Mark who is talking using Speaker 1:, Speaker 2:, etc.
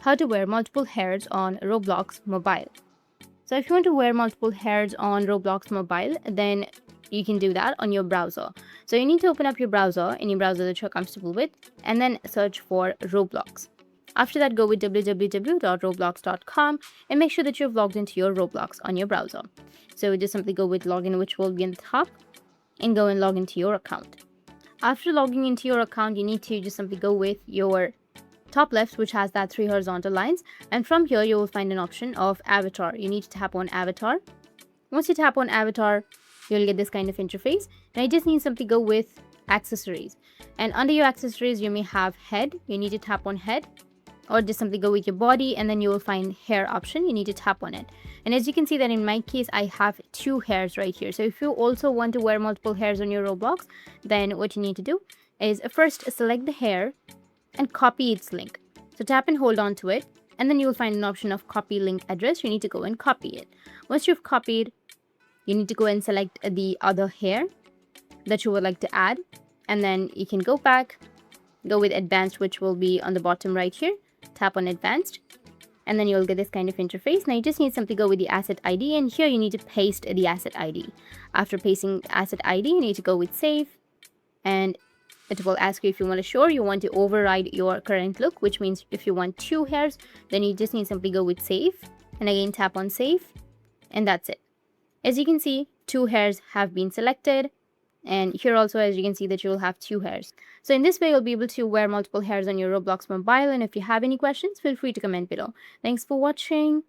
Speaker 1: how to wear multiple hairs on Roblox mobile. So if you want to wear multiple hairs on Roblox mobile, then you can do that on your browser. So you need to open up your browser, any browser that you're comfortable with, and then search for Roblox. After that, go with www.roblox.com and make sure that you've logged into your Roblox on your browser. So just simply go with login, which will be in the top, and go and log into your account. After logging into your account, you need to just simply go with your top left, which has that 3 horizontal lines, and from here you will find an option of avatar. You need to tap on avatar. Once you tap on avatar, you'll get this kind of interface. Now you just need to simply go with accessories, and under your accessories you may have head. You need to tap on head, or just simply go with your body, and then you will find hair option. You need to tap on it, and as you can see that in my case I have 2 hairs right here. So if you also want to wear multiple hairs on your Roblox, then what you need to do is first select the hair and copy its link. So tap and hold on to it, and then you will find an option of copy link address. You need to go and copy it. Once you've copied, you need to go and select the other hair that you would like to add, and then you can go back, go with advanced, which will be on the bottom right here. Tap on advanced, and then you'll get this kind of interface. Now you just need to simply go with the asset ID, and here you need to paste the asset ID. After pasting asset ID, you need to go with save, and it will ask you if you want to show or you want to override your current look, which means if you want 2 hairs, then you just need to simply go with save, and again tap on save, and that's it. As you can see, 2 hairs have been selected, and here also as you can see that you will have 2 hairs. So in this way you'll be able to wear multiple hairs on your Roblox mobile, and if you have any questions, feel free to comment below. Thanks for watching.